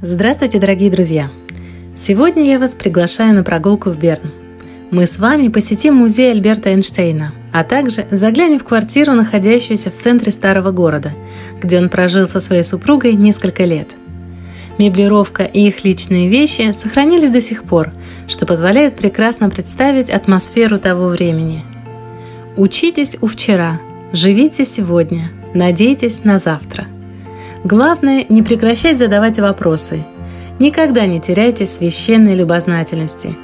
Здравствуйте, дорогие друзья! Сегодня я вас приглашаю на прогулку в Берн. Мы с вами посетим музей Альберта Эйнштейна, а также заглянем в квартиру, находящуюся в центре старого города, где он прожил со своей супругой несколько лет. Меблировка и их личные вещи сохранились до сих пор, что позволяет прекрасно представить атмосферу того времени. Учитесь у вчера, живите сегодня, надейтесь на завтра. Главное, не прекращать задавать вопросы. Никогда не теряйте священной любознательности.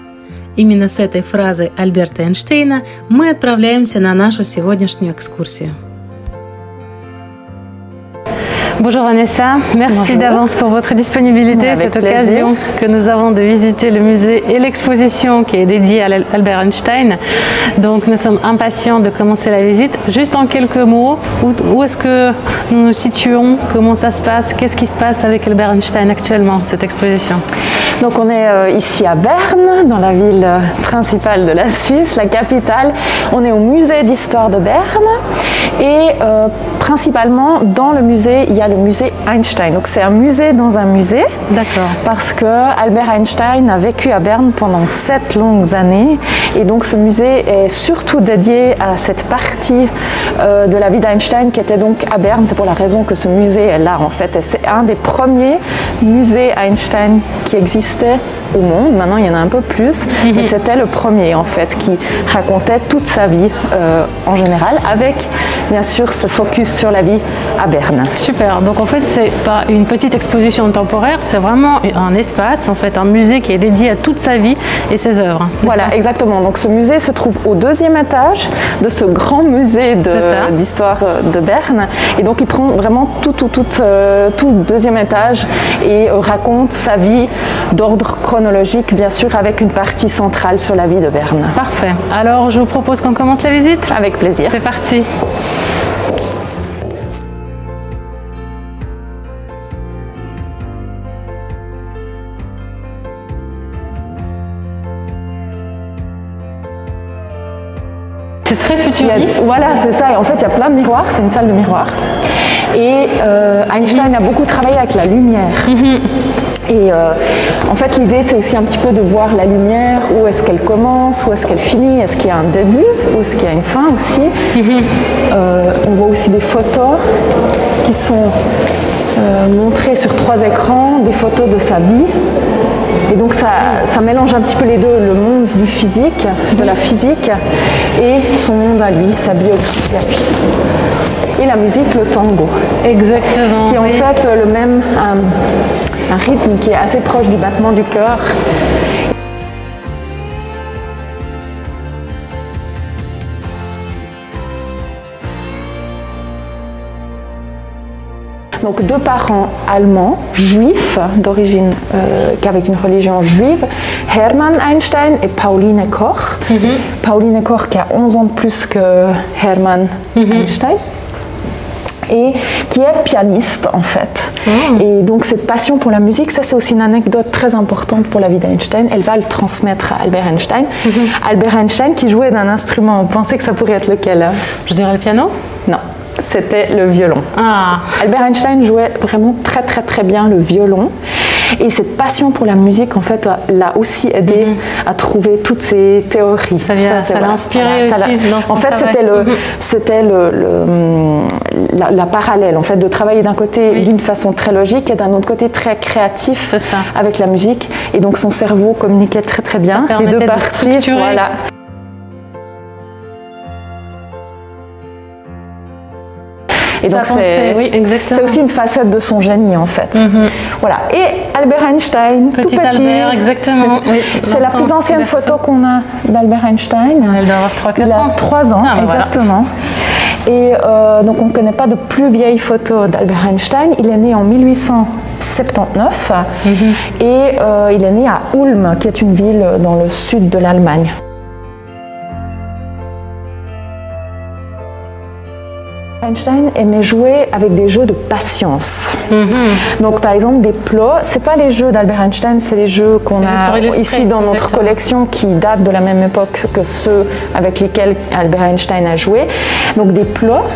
Именно с этой фразой Альберта Эйнштейна мы отправляемся на нашу сегодняшнюю экскурсию. Bonjour Vanessa, merci d'avance pour votre disponibilité, cette occasion que nous avons de visiter le musée et l'exposition qui est dédiée à Albert Einstein. Donc nous sommes impatients de commencer la visite. Juste en quelques mots, où est-ce que nous nous situons, comment ça se passe, qu'est-ce qui se passe avec Albert Einstein actuellement, cette exposition? Donc on est ici à Berne, dans la ville principale de la Suisse, la capitale. On est au musée d'histoire de Berne et principalement dans le musée, il y a le musée Einstein. Donc c'est un musée dans un musée. D'accord. Parce que Albert Einstein a vécu à Berne pendant 7 longues années et donc ce musée est surtout dédié à cette partie de la vie d'Einstein qui était donc à Berne. C'est pour la raison que ce musée est là en fait. Et c'est un des premiers musées Einstein qui existait au monde. Maintenant il y en a un peu plus, mais c'était le premier en fait qui racontait toute sa vie en général avec bien sûr ce focus sur la vie à Berne. Super, donc en fait c'est pas une petite exposition temporaire, c'est vraiment un espace, en fait un musée qui est dédié à toute sa vie et ses œuvres. Voilà, exactement. Donc ce musée se trouve au 2e étage de ce grand musée d'histoire de Berne et donc il prend vraiment tout le 2e étage et raconte sa vie d'ordre chronologique bien sûr avec une partie centrale sur la vie de Berne. Parfait, alors je vous propose qu'on commence la visite. Avec plaisir. C'est parti. C'est très futuriste. Voilà, c'est ça. Et en fait, il y a plein de miroirs. C'est une salle de miroirs. Et Einstein a beaucoup travaillé avec la lumière. Et en fait, l'idée, c'est aussi un petit peu de voir la lumière, où est-ce qu'elle commence, où est-ce qu'elle finit, est-ce qu'il y a un début, ou est-ce qu'il y a une fin aussi. On voit aussi des photos qui sont montrées sur 3 écrans, des photos de sa vie. Et donc ça mélange un petit peu les deux, le monde du physique, de la physique, et son monde à lui, sa biographie à lui. Et la musique, le tango. Exactement. Qui est en fait le même, un rythme qui est assez proche du battement du cœur. Donc 2 parents allemands, juifs, d'origine, avec une religion juive, Hermann Einstein et Pauline Koch. Pauline Koch qui a 11 ans de plus que Hermann Einstein. Et qui est pianiste en fait. Et donc cette passion pour la musique, ça c'est aussi une anecdote très importante pour la vie d'Einstein. Elle va le transmettre à Albert Einstein. Albert Einstein qui jouait d'un instrument, vous pensez que ça pourrait être lequel? Je dirais le piano? Non. C'était le violon. Albert Einstein jouait vraiment très bien le violon et cette passion pour la musique en fait l'a aussi aidé à trouver toutes ces théories. Ça l'a inspiré aussi dans son En fait c'était la parallèle en fait de travailler d'un côté d'une façon très logique et d'un autre côté très créatif avec la musique et donc son cerveau communiquait très bien. Les deux parties, voilà. Et donc c'est aussi une facette de son génie en fait. Voilà. Et Albert Einstein, tout petit. Albert, exactement. Oui, c'est la plus ancienne photo qu'on a d'Albert Einstein. Elle doit avoir 3-4 ans. Il a 3 ans, exactement. Voilà. Et donc on ne connaît pas de plus vieille photo d'Albert Einstein. Il est né en 1879 et il est né à Ulm, qui est une ville dans le sud de l'Allemagne. Einstein aimait jouer avec des jeux de patience. Donc par exemple des plots, c'est pas les jeux d'Albert Einstein, c'est les jeux qu'on a ici dans notre collection qui datent de la même époque que ceux avec lesquels Albert Einstein a joué. Donc des plots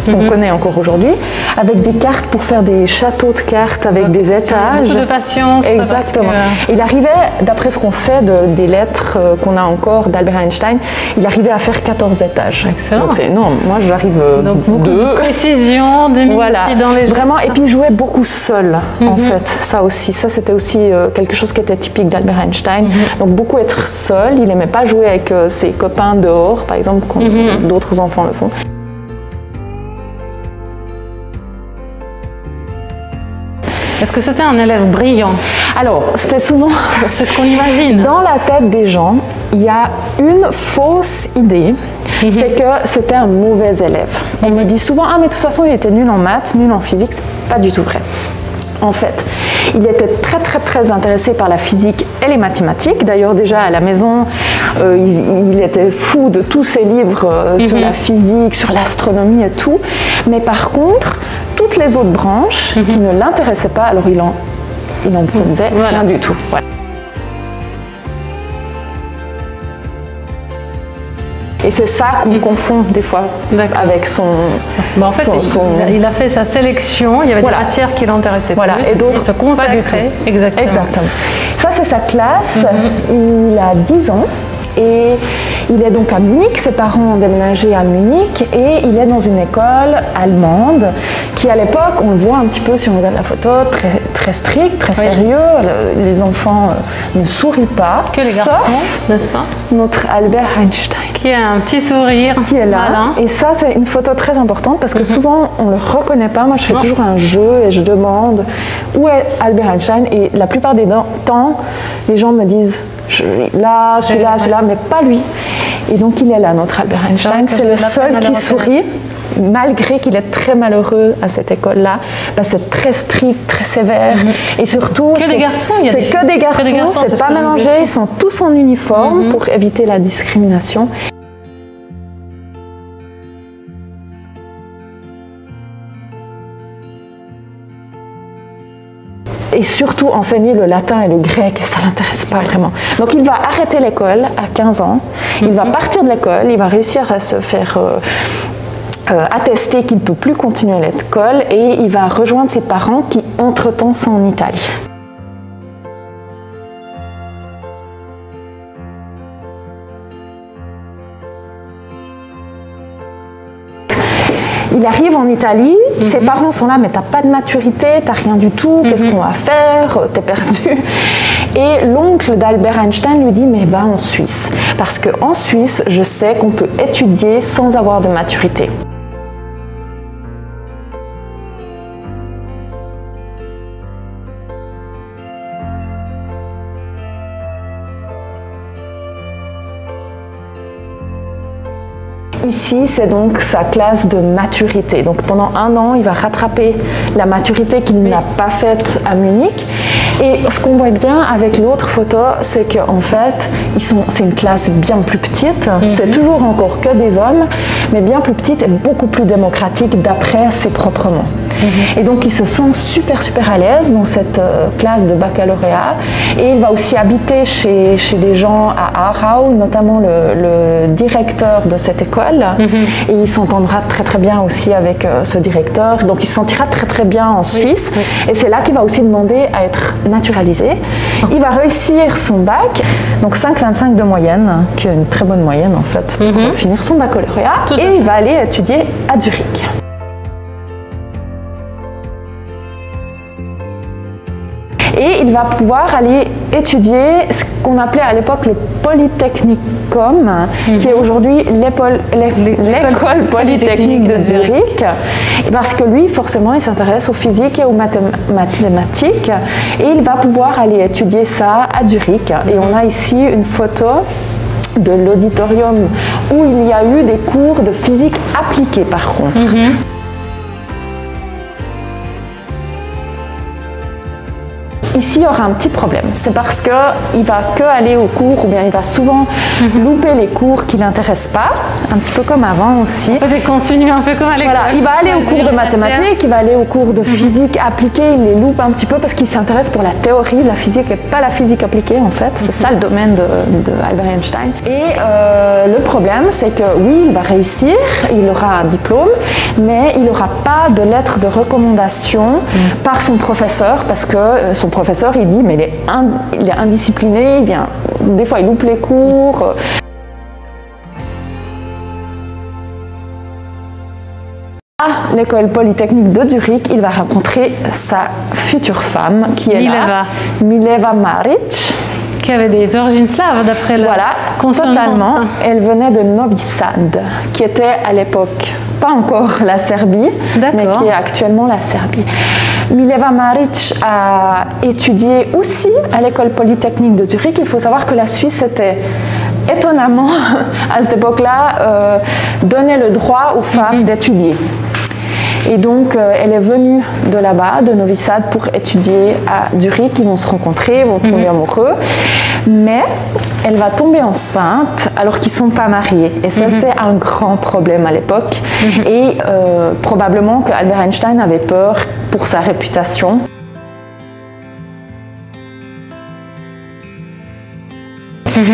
qu'on connaît encore aujourd'hui, avec des cartes pour faire des châteaux de cartes avec des étages. Beaucoup de patience. Exactement. Il arrivait, d'après ce qu'on sait des lettres qu'on a encore d'Albert Einstein, il arrivait à faire 14 étages. Excellent. Donc c'est énorme. Moi, j'arrive donc beaucoup de précision, de minutie dans les gestes. Vraiment, et puis il jouait beaucoup seul, en fait. Ça aussi, ça c'était aussi quelque chose qui était typique d'Albert Einstein. Donc beaucoup être seul. Il n'aimait pas jouer avec ses copains dehors, par exemple, comme d'autres enfants le font. Est-ce que c'était un élève brillant? Alors, c'est souvent... c'est ce qu'on imagine. Dans la tête des gens, il y a une fausse idée, c'est que c'était un mauvais élève. On me dit souvent, ah mais de toute façon, il était nul en maths, nul en physique. C'est pas du tout vrai. En fait, il était très intéressé par la physique et les mathématiques. D'ailleurs, déjà à la maison, il était fou de tous ses livres sur la physique, sur l'astronomie et tout. Mais par contre, toutes les autres branches qui ne l'intéressaient pas, alors il en faisait rien du tout. Voilà. Et c'est ça qu'on confond des fois avec son... en fait, il a fait sa sélection, il y avait des matières qui l'intéressaient plus. Et d'autres se consacraient. Exactement. Ça, c'est sa classe. Il a 10 ans. Et il est donc à Munich, ses parents ont déménagé à Munich et il est dans une école allemande qui à l'époque, on le voit un petit peu si on regarde la photo, très strict, très sérieux. Les enfants ne sourient pas. Que les garçons, n'est-ce pas? Notre Albert Einstein. Qui a un petit sourire. Qui est là. Malin. Et ça, c'est une photo très importante parce que souvent, on ne le reconnaît pas. Moi, je fais toujours un jeu et je demande où est Albert Einstein et la plupart des temps, les gens me disent là, celui-là, mais pas lui. Et donc il est là, notre Albert Einstein. C'est le seul qui sourit, malgré qu'il est très malheureux à cette école-là. C'est très strict, très sévère. Et surtout, que des garçons, c'est que des garçons, c'est pas mélangé. Ils sont tous en uniforme pour éviter la discrimination. Et surtout enseigner le latin et le grec, ça ne l'intéresse pas vraiment. Donc il va arrêter l'école à 15 ans, il va partir de l'école, il va réussir à se faire attester qu'il ne peut plus continuer l'école et il va rejoindre ses parents qui entre-temps sont en Italie. Il arrive en Italie, ses parents sont là, mais t'as pas de maturité, t'as rien du tout, qu'est-ce qu'on va faire, t'es perdu. Et l'oncle d'Albert Einstein lui dit, mais va en Suisse, parce qu'en Suisse, je sais qu'on peut étudier sans avoir de maturité. Ici, c'est donc sa classe de maturité. Donc pendant 1 an, il va rattraper la maturité qu'il n'a pas faite à Munich. Et ce qu'on voit bien avec l'autre photo, c'est qu'en fait, c'est une classe bien plus petite. C'est toujours encore que des hommes, mais bien plus petite et beaucoup plus démocratique d'après ses propres mots. Et donc il se sent super à l'aise dans cette classe de baccalauréat et il va aussi habiter chez des gens à Aarau, notamment le directeur de cette école et il s'entendra très bien aussi avec ce directeur, donc il se sentira très bien en Suisse et c'est là qu'il va aussi demander à être naturalisé. Il va réussir son bac, donc 5,25 de moyenne, qui est une très bonne moyenne en fait pour finir son baccalauréat et il va aller étudier à Zurich. Et il va pouvoir aller étudier ce qu'on appelait à l'époque le Polytechnicum, qui est aujourd'hui l'école polytechnique de Zurich, parce que lui, forcément, il s'intéresse aux physiques et aux mathématiques, et il va pouvoir aller étudier ça à Zurich. Et on a ici une photo de l'auditorium où il y a eu des cours de physique appliquée, par contre. Ici, il y aura un petit problème. C'est parce qu'il ne va que aller aux cours ou bien il va souvent louper les cours qui ne l'intéressent pas. un petit peu comme avant aussi. Peut-être continue un peu comme à l'école. Voilà, il va aller au cours de mathématiques, il va aller au cours de physique appliquée, il les loupe un petit peu parce qu'il s'intéresse pour la théorie de la physique et pas la physique appliquée en fait. C'est ça le domaine de Albert Einstein. Et le problème, c'est que oui, il va réussir, il aura un diplôme, mais il n'aura pas de lettre de recommandation par son professeur parce que son professeur, il dit, mais il est indiscipliné, des fois il loupe les cours. À l'école polytechnique de Zurich, il va rencontrer sa future femme qui est Mileva Maric. Qui avait des origines slaves d'après la totalement. Elle venait de Novi Sad, qui était à l'époque pas encore la Serbie, mais qui est actuellement la Serbie. Mileva Maric a étudié aussi à l'école polytechnique de Zurich. Il faut savoir que la Suisse était étonnamment, à cette époque-là, donnait le droit aux femmes d'étudier. Et donc, elle est venue de là-bas, de Novi Sad, pour étudier à Zurich. Ils vont se rencontrer, ils vont tomber amoureux. Mais elle va tomber enceinte alors qu'ils ne sont pas mariés. Et ça, c'est un grand problème à l'époque. Et probablement que Albert Einstein avait peur pour sa réputation.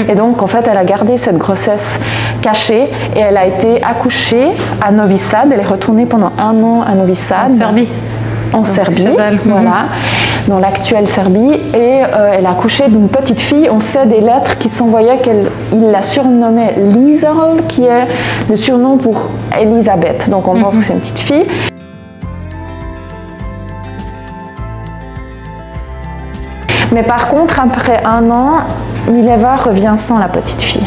Et donc, en fait, elle a gardé cette grossesse cachée et elle a été accouchée à Novi Sad. Elle est retournée pendant 1 an à Novi Sad. En Serbie. En Serbie, voilà, dans l'actuelle Serbie. Et elle a accouché d'une petite fille. On sait des lettres qui s'envoyaient qu'il la surnommait Liesl, qui est le surnom pour Elisabeth. Donc, on pense que c'est une petite fille. Mais par contre, après 1 an, Mileva revient sans la petite fille.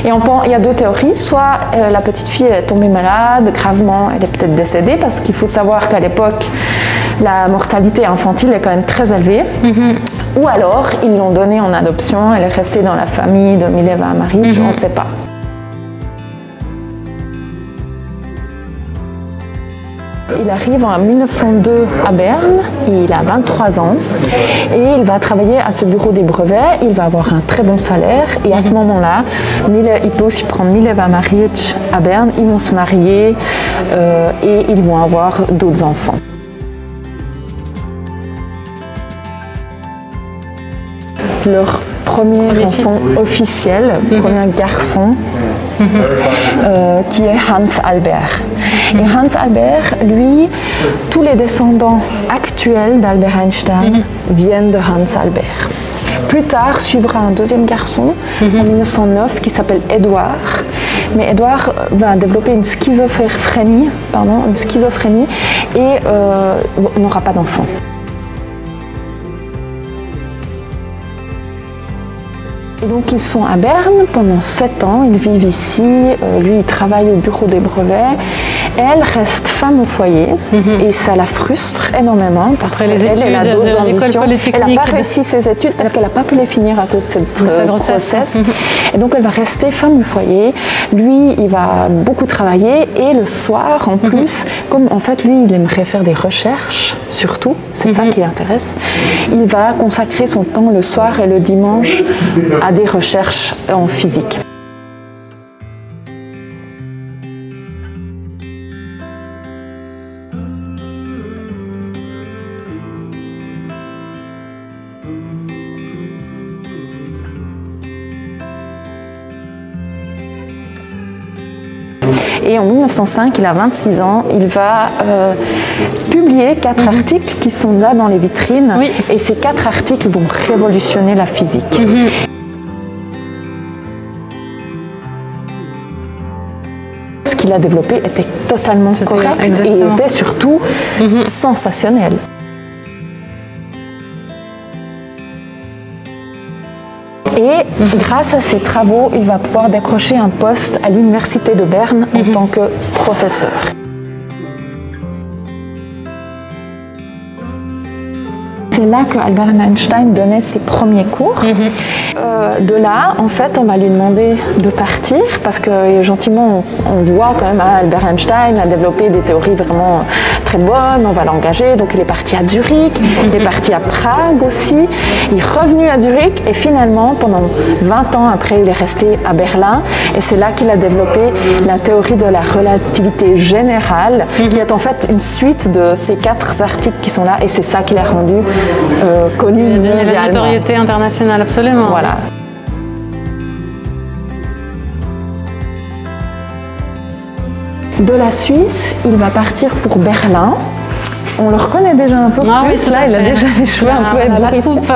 Et il y a 2 théories. Soit la petite fille est tombée malade, gravement, elle est peut-être décédée, parce qu'il faut savoir qu'à l'époque, la mortalité infantile est quand même très élevée. Ou alors, ils l'ont donnée en adoption, elle est restée dans la famille de Mileva Maric, on ne sait pas. Il arrive en 1902 à Berne, il a 23 ans et il va travailler à ce bureau des brevets, il va avoir un très bon salaire et à ce moment-là, il peut aussi prendre Mileva Maric à Berne, ils vont se marier et ils vont avoir d'autres enfants. Leur premier enfant officiel, premier garçon, qui est Hans Albert. Et Hans Albert, lui, tous les descendants actuels d'Albert Einstein viennent de Hans Albert. Plus tard, suivra un deuxième garçon en 1909 qui s'appelle Edouard. Mais Edouard va développer une schizophrénie et n'aura pas d'enfant. Et donc ils sont à Berne pendant 7 ans, ils vivent ici, lui il travaille au bureau des brevets, elle reste femme au foyer et ça la frustre énormément parce qu'elle a d'autres ambitions. Elle n'a pas réussi ses études parce qu'elle n'a pas pu les finir à cause de cette grossesse. Et donc elle va rester femme au foyer, lui il va beaucoup travailler et le soir en plus, comme en fait lui il aimerait faire des recherches surtout, c'est ça qui l'intéresse, il va consacrer son temps le soir et le dimanche à des recherches en physique. Et en 1905, il a 26 ans, il va publier 4 articles qui sont là dans les vitrines. Et ces 4 articles vont révolutionner la physique. Ce qu'il a développé était totalement correct et était surtout sensationnel. Et grâce à ses travaux, il va pouvoir décrocher un poste à l'université de Berne en tant que professeur. c'est là que Albert Einstein donnait ses premiers cours. De là, en fait, on va lui demander de partir parce que gentiment, on voit quand même Albert Einstein a développé des théories vraiment très bonnes, on va l'engager. Donc il est parti à Zurich, il est parti à Prague aussi, il est revenu à Zurich et finalement, pendant 20 ans après, il est resté à Berlin et c'est là qu'il a développé la théorie de la relativité générale qui est en fait une suite de ces 4 articles qui sont là et c'est ça qui l'a rendu connu mondialement. La notoriété internationale, absolument. Voilà. De la Suisse, il va partir pour Berlin. On le reconnaît déjà un peu plus. Oui, là, il a déjà les cheveux un peu ébouriffés.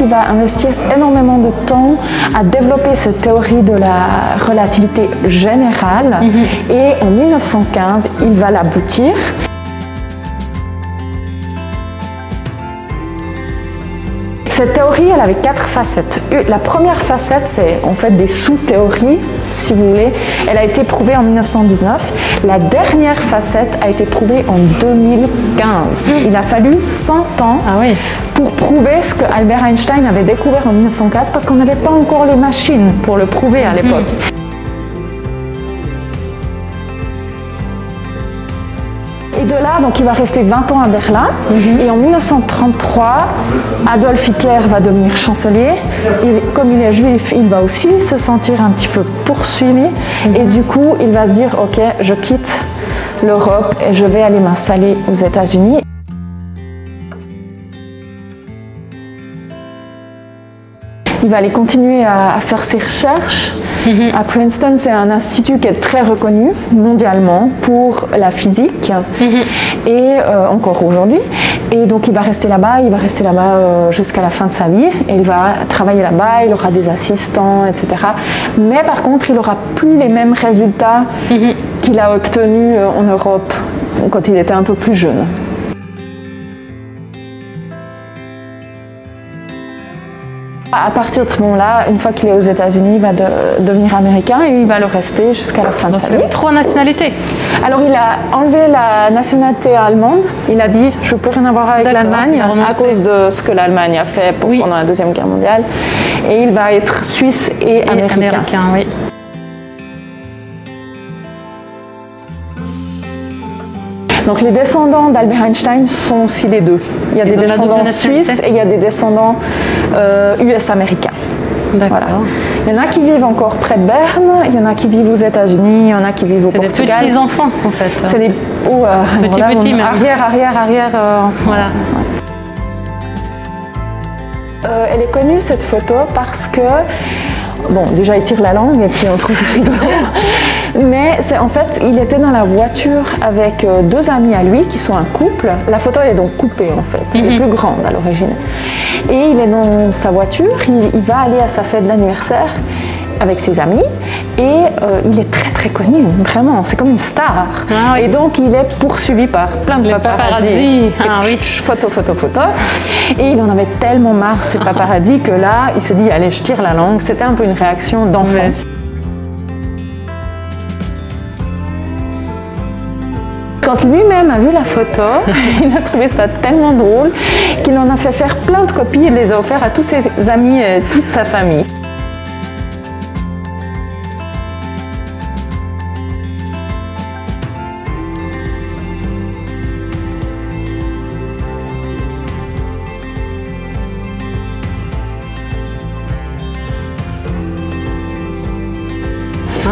Il va investir énormément de temps à développer cette théorie de la relativité générale et en 1915, il va l'aboutir. Cette théorie, elle avait 4 facettes. La première facette, c'est en fait des sous-théories, si vous voulez. Elle a été prouvée en 1919. La dernière facette a été prouvée en 2015. Il a fallu 100 ans pour prouver ce que Albert Einstein avait découvert en 1915 parce qu'on n'avait pas encore les machines pour le prouver à l'époque. Et de là, donc, il va rester 20 ans à Berlin. Et en 1933, Adolf Hitler va devenir chancelier. Comme il est juif, il va aussi se sentir un petit peu poursuivi. Et du coup, il va se dire, ok, je quitte l'Europe et je vais aller m'installer aux États-Unis. Il va aller continuer à faire ses recherches. À Princeton, c'est un institut qui est très reconnu mondialement pour la physique et encore aujourd'hui. Et donc il va rester là-bas, jusqu'à la fin de sa vie. Et il va travailler là-bas, il aura des assistants, etc. Mais par contre, il n'aura plus les mêmes résultats qu'il a obtenus en Europe quand il était un peu plus jeune. À partir de ce moment-là, une fois qu'il est aux États-Unis, il va devenir américain et il va le rester jusqu'à la fin de sa vie. 3 nationalités. Alors il a enlevé la nationalité allemande. Il a dit je ne peux rien avoir avec l'Allemagne à cause de ce que l'Allemagne a fait pendant la Deuxième Guerre mondiale. Et il va être suisse et américain. Donc les descendants d'Albert Einstein sont aussi les deux. Il y a des descendants suisses et il y a des descendants US-américains. Voilà. Il y en a qui vivent encore près de Berne, il y en a qui vivent aux États-Unis, il y en a qui vivent au Portugal. C'est des petits-enfants en fait. C'est des petits même. Arrière. Voilà. Elle est connue cette photo parce que, bon, déjà il tire la langue et puis on trouve ça rigolo. Mais c'est en fait, il était dans la voiture avec 2 amis à lui qui sont un couple. La photo est donc coupée en fait, elle est plus grande à l'origine. Et il est dans sa voiture, il va aller à sa fête d'anniversaire avec ses amis et il est très très connu, vraiment, c'est comme une star. Et donc il est poursuivi par plein de paparazzi. Photo. Et il en avait tellement marre de ces paparazzi que là, il s'est dit allez, je tire la langue. C'était un peu une réaction d'enfant. Quand lui-même a vu la photo, il a trouvé ça tellement drôle qu'il en a fait faire plein de copies et les a offerts à tous ses amis et toute sa famille.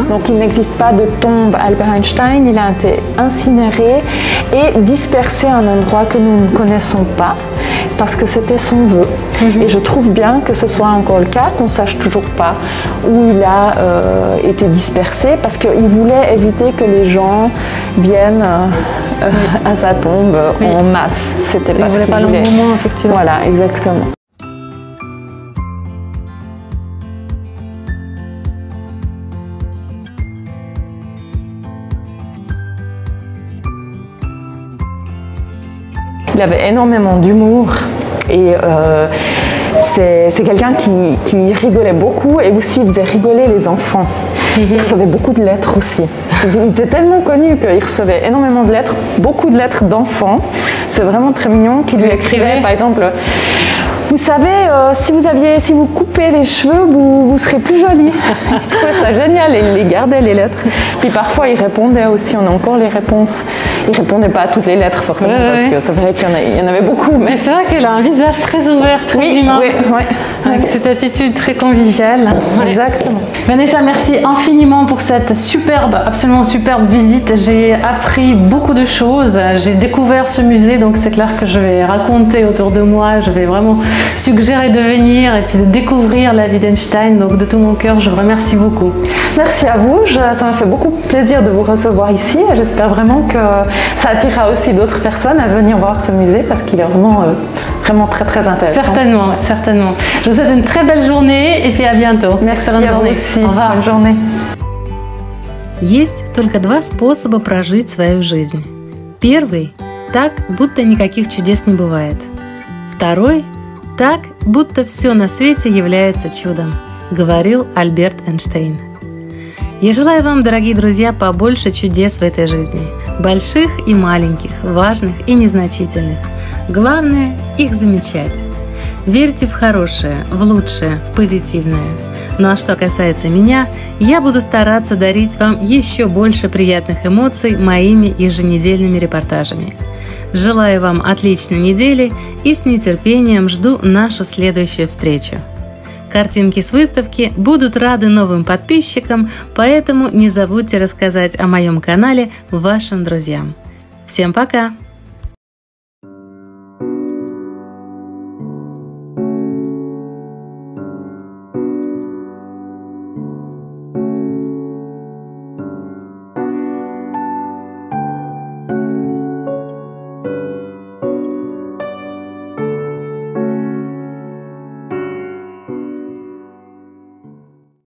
Donc il n'existe pas de tombe Albert Einstein, il a été incinéré et dispersé à un endroit que nous ne connaissons pas parce que c'était son vœu. Et je trouve bien que ce soit encore le cas, qu'on ne sache toujours pas où il a été dispersé parce qu'il voulait éviter que les gens viennent à sa tombe en masse. C'était pas ce qu'il voulait. L'engouement, effectivement. Voilà, exactement. Il avait énormément d'humour et c'est quelqu'un qui rigolait beaucoup et aussi il faisait rigoler les enfants. Il recevait beaucoup de lettres aussi. Il était tellement connu qu'il recevait énormément de lettres, beaucoup de lettres d'enfants. C'est vraiment très mignon, qui lui écrivait par exemple... Vous savez, si vous coupez les cheveux, vous serez plus jolie. Je trouvais ça génial et il les gardait les lettres. Puis parfois il répondait aussi, on a encore les réponses. Il répondait pas à toutes les lettres forcément parce que c'est vrai qu'il y en avait beaucoup. Mais c'est vrai qu'elle a un visage très ouvert, très humain, avec cette attitude très conviviale. Exactement. Vanessa, merci infiniment pour cette superbe, absolument superbe visite. J'ai appris beaucoup de choses. J'ai découvert ce musée, donc c'est clair que je vais raconter autour de moi. Je vais vraiment suggérer de venir et puis de découvrir la vie d'Einstein. Donc de tout mon cœur, je vous remercie beaucoup. Merci à vous. Ça m'a fait beaucoup plaisir de vous recevoir ici. J'espère vraiment que ça attirera aussi d'autres personnes à venir voir ce musée parce qu'il est vraiment très très intéressant. Certainement, certainement. Je vous souhaite une très belle journée et puis à bientôt. Merci à vous aussi. Au revoir. Bonne journée. Есть только два способа прожить свою жизнь. Первый – так, будто никаких чудес не бывает. Второй – так, будто все на свете является чудом, говорил Альберт Эйнштейн. Я желаю вам, дорогие друзья, побольше чудес в этой жизни. Больших и маленьких, важных и незначительных. Главное – их замечать. Верьте в хорошее, в лучшее, в позитивное. Ну а что касается меня, я буду стараться дарить вам еще больше приятных эмоций моими еженедельными репортажами. Желаю вам отличной недели и с нетерпением жду нашу следующую встречу. Картинки с выставки будут рады новым подписчикам, поэтому не забудьте рассказать о моем канале вашим друзьям. Всем пока!